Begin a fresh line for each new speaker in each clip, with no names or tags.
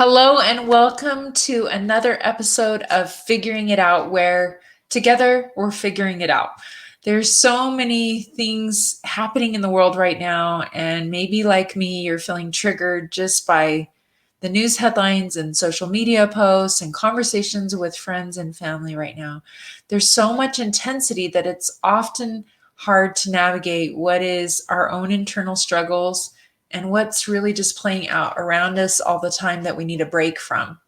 Hello and welcome to another episode of Figuring It Out, where together we're figuring it out. There's so many things happening in the world right now, and maybe like me, you're feeling triggered just by the news headlines and social media posts and conversations with friends and family right now. There's so much intensity that it's often hard to navigate what is our own internal struggles and what's really just playing out around us all the time that we need a break from.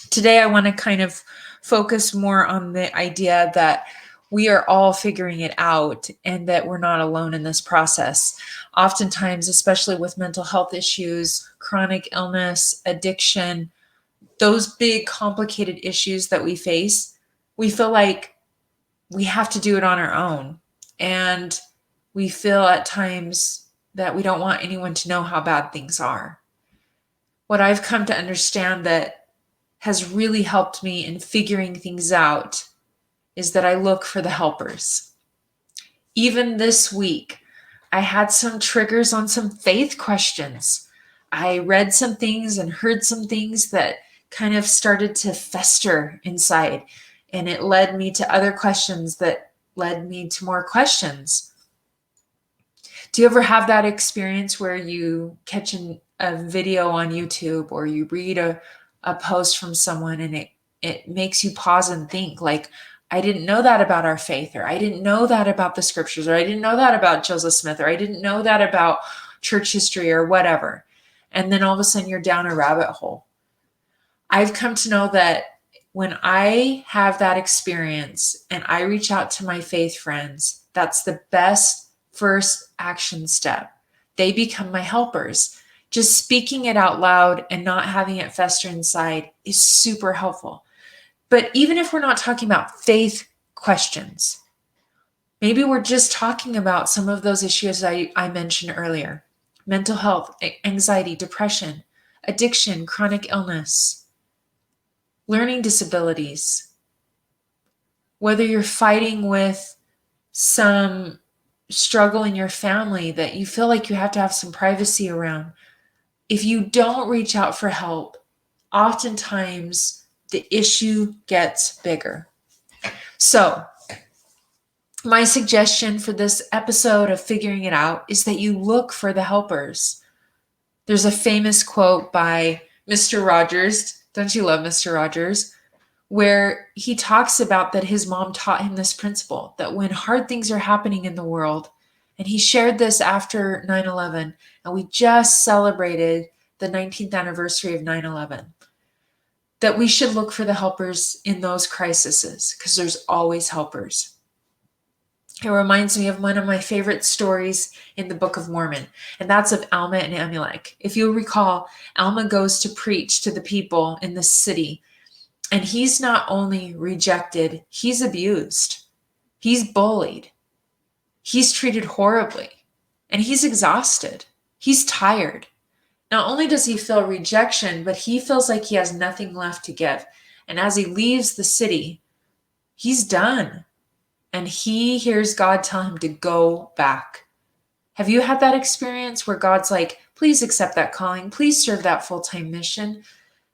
Today, I want to kind of focus more on the idea that we are all figuring it out and that we're not alone in this process. Oftentimes, especially with mental health issues, chronic illness, addiction, those big complicated issues that we face, we feel like we have to do it on our own. And we feel at times that we don't want anyone to know how bad things are. What I've come to understand that has really helped me in figuring things out is that I look for the helpers. Even this week, I had some triggers on some faith questions. I read some things and heard some things that kind of started to fester inside, and it led me to other questions that led me to more questions. Do you ever have that experience where you catch a video on YouTube or you read a post from someone and it makes you pause and think like, I didn't know that about our faith, or I didn't know that about the scriptures, or I didn't know that about Joseph Smith, or I didn't know that about church history or whatever. And then all of a sudden you're down a rabbit hole. I've come to know that when I have that experience and I reach out to my faith friends, that's the best first action step. They become my helpers. Just speaking it out loud and not having it fester inside is super helpful. But even if we're not talking about faith questions, maybe we're just talking about some of those issues I mentioned earlier: mental health, anxiety, depression, addiction, chronic illness, learning disabilities, whether you're fighting with some struggle in your family that you feel like you have to have some privacy around. If you don't reach out for help, oftentimes the issue gets bigger. So, my suggestion for this episode of Figuring It Out is that you look for the helpers. There's a famous quote by Mr. Rogers. Don't you love Mr. Rogers? Where he talks about that his mom taught him this principle, that when hard things are happening in the world, and he shared this after 9/11, and we just celebrated the 19th anniversary of 9/11, that we should look for the helpers in those crises, because there's always helpers. It reminds me of one of my favorite stories in the Book of Mormon, and that's of Alma and Amulek. If you'll recall, Alma goes to preach to the people in the city, and he's not only rejected, he's abused, he's bullied, he's treated horribly, and he's exhausted, he's tired. Not only does he feel rejection, but he feels like he has nothing left to give. And as he leaves the city, he's done. And he hears God tell him to go back. Have you had that experience where God's like, please accept that calling, please serve that full-time mission,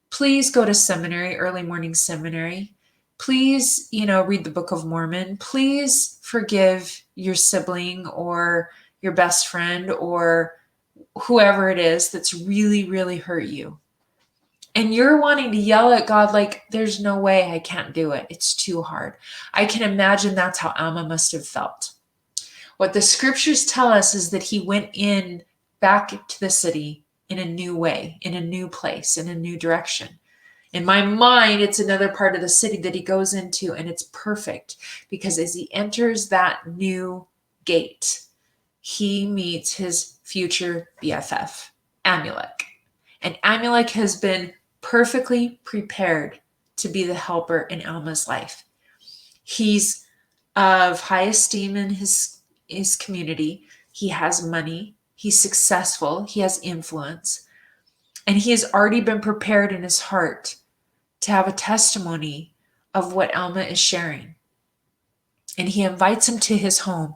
please go to seminary, early morning seminary, please, read the Book of Mormon, please forgive your sibling or your best friend or whoever it is that's really, really hurt you. And you're wanting to yell at God like, there's no way, I can't do it. It's too hard. I can imagine that's how Alma must have felt. What the scriptures tell us is that he went in back to the city in a new way, in a new place, in a new direction. In my mind, it's another part of the city that he goes into, and it's perfect because as he enters that new gate, he meets his future BFF, Amulek. And Amulek has been perfectly prepared to be the helper in Alma's life. He's of high esteem in his community. He has money. He's successful. He has influence. And he has already been prepared in his heart to have a testimony of what Alma is sharing. And he invites him to his home,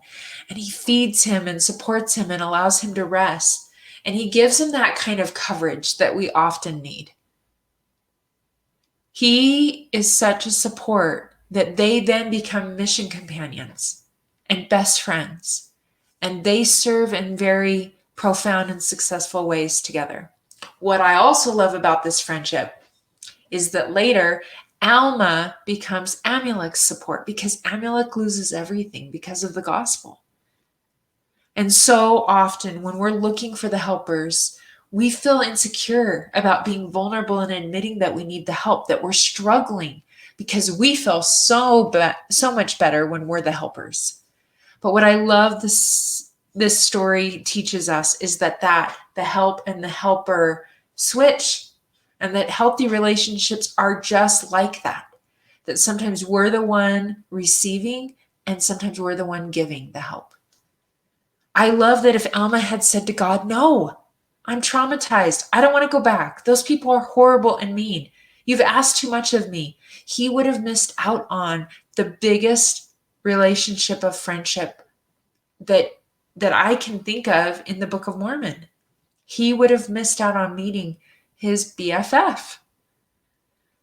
and he feeds him and supports him and allows him to rest. And he gives him that kind of coverage that we often need. He is such a support that they then become mission companions and best friends, and they serve in very profound and successful ways together. What I also love about this friendship is that later Alma becomes Amulek's support because Amulek loses everything because of the gospel. And so often when we're looking for the helpers, we feel insecure about being vulnerable and admitting that we need the help, that we're struggling because we feel so much better when we're the helpers. But what I love this story teaches us is that the help and the helper switch, and that healthy relationships are just like that. That sometimes we're the one receiving and sometimes we're the one giving the help. I love that if Alma had said to God, "No, I'm traumatized. I don't want to go back. Those people are horrible and mean. You've asked too much of me," he would have missed out on the biggest relationship of friendship that I can think of in the Book of Mormon. He would have missed out on meeting his BFF.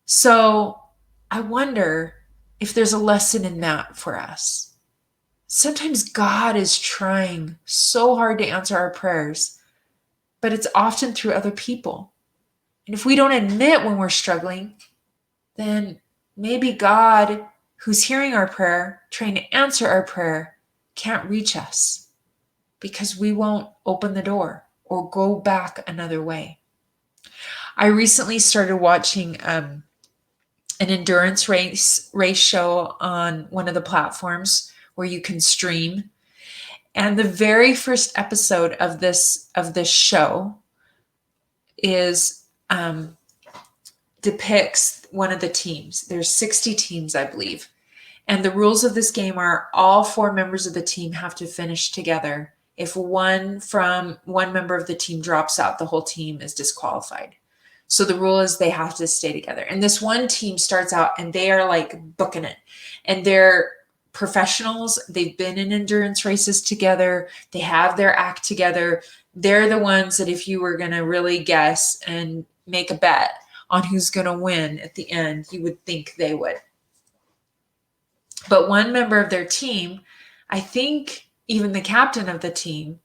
So I wonder if there's a lesson in that for us. Sometimes God is trying so hard to answer our prayers, but it's often through other people. And if we don't admit when we're struggling, then maybe God, who's hearing our prayer, trying to answer our prayer, can't reach us because we won't open the door or go back another way. I recently started watching an endurance race show on one of the platforms where you can stream. And the very first episode of this show is depicts one of the teams. There's 60 teams, I believe. And the rules of this game are all 4 members of the team have to finish together. If one member of the team drops out, the whole team is disqualified. So the rule is they have to stay together. And this one team starts out and they are like booking it. And they're professionals. They've been in endurance races together. They have their act together. They're the ones that if you were going to really guess and make a bet on who's going to win at the end, you would think they would. But one member of their team, I think even the captain of the team,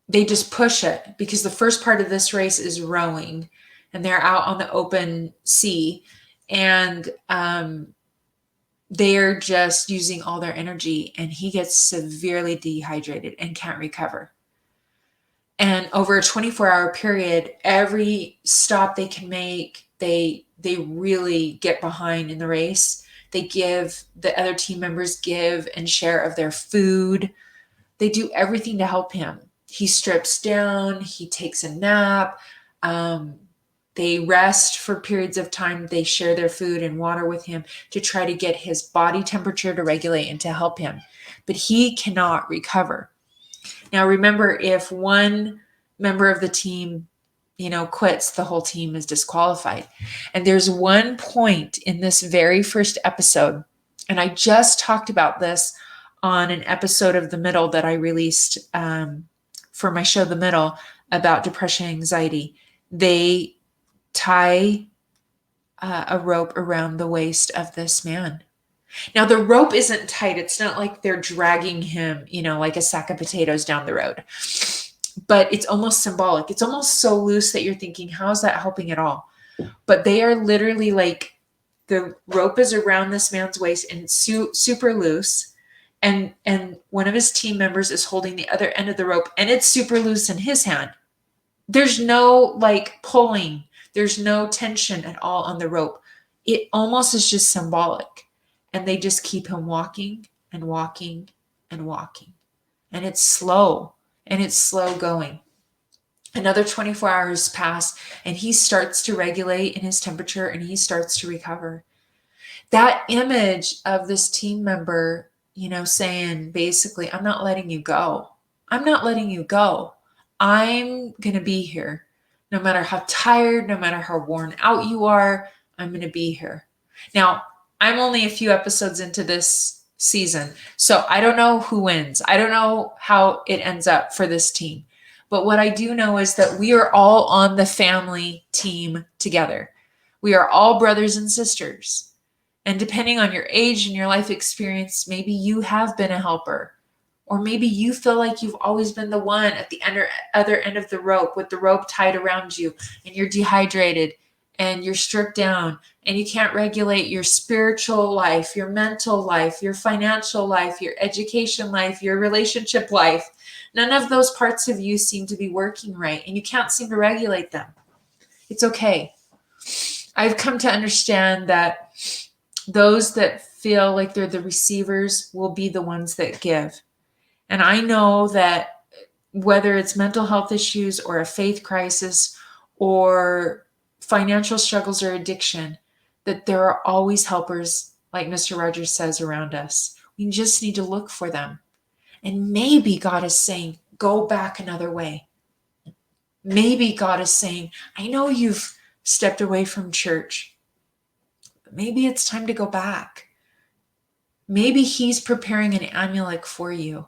they just push it because the first part of this race is rowing and they're out on the open sea and they're just using all their energy and he gets severely dehydrated and can't recover. And over a 24-hour period, every stop they can make, they really get behind in the race. They give, the other team members give and share of their food. They do everything to help him. He strips down, he takes a nap, they rest for periods of time. They share their food and water with him to try to get his body temperature to regulate and to help him. But he cannot recover. Now, remember, if one member of the team, quits, the whole team is disqualified. And there's one point in this very first episode, and I just talked about this on an episode of The Middle that I released for my show, The Middle, about depression and anxiety. They tie a rope around the waist of this man. Now, the rope isn't tight. It's not like they're dragging him, like a sack of potatoes down the road. But it's almost symbolic. It's almost so loose that you're thinking, how is that helping at all? But they are literally like, the rope is around this man's waist and it's super loose. And one of his team members is holding the other end of the rope and it's super loose in his hand. There's no pulling. There's no tension at all on the rope. It almost is just symbolic. And they just keep him walking and walking and walking. And it's slow. And it's slow going. Another 24 hours pass and he starts to regulate in his temperature and he starts to recover. That image of this team member, saying basically, I'm not letting you go. I'm not letting you go. I'm going to be here. No matter how tired, no matter how worn out you are, I'm going to be here. Now, I'm only a few episodes into this season, so I don't know who wins. I don't know how it ends up for this team. But what I do know is that we are all on the family team together. We are all brothers and sisters. And depending on your age and your life experience, maybe you have been a helper. Or maybe you feel like you've always been the one at the other end of the rope with the rope tied around you, and you're dehydrated and you're stripped down and you can't regulate your spiritual life, your mental life, your financial life, your education life, your relationship life. None of those parts of you seem to be working right, and you can't seem to regulate them. It's okay. I've come to understand that those that feel like they're the receivers will be the ones that give. And I know that whether it's mental health issues or a faith crisis or financial struggles or addiction, that there are always helpers, like Mr. Rogers says, around us. We just need to look for them. And maybe God is saying, go back another way. Maybe God is saying, I know you've stepped away from church, but maybe it's time to go back. Maybe he's preparing an Amulek for you,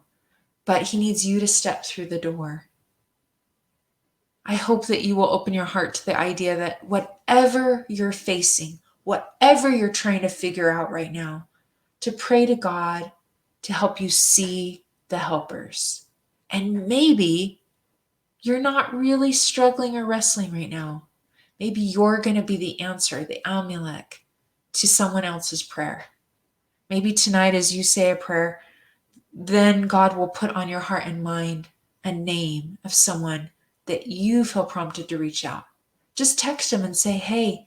but he needs you to step through the door. I hope that you will open your heart to the idea that whatever you're facing, whatever you're trying to figure out right now, to pray to God to help you see the helpers. And maybe you're not really struggling or wrestling right now. Maybe you're going to be the answer, the Amulek, to someone else's prayer. Maybe tonight as you say a prayer, then God will put on your heart and mind a name of someone that you feel prompted to reach out. Just text them and say, hey,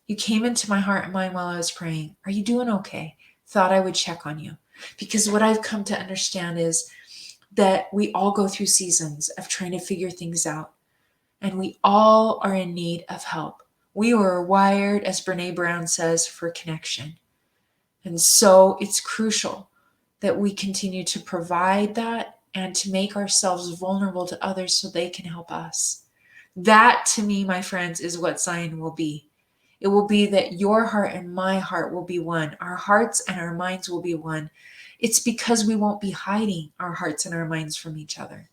you came into my heart and mind while I was praying. Are you doing okay? Thought I would check on you. Because what I've come to understand is that we all go through seasons of trying to figure things out. And we all are in need of help. We were wired, as Brene Brown says, for connection. And so it's crucial that we continue to provide that and to make ourselves vulnerable to others so they can help us. That, to me, my friends, is what Zion will be. It will be that your heart and my heart will be one. Our hearts and our minds will be one. It's because we won't be hiding our hearts and our minds from each other.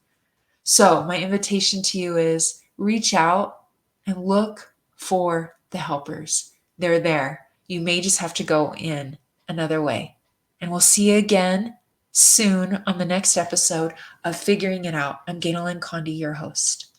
So my invitation to you is reach out and look for the helpers. They're there. You may just have to go in another way. And we'll see you again soon on the next episode of Figuring It Out. I'm Ganel-Lyn, your host.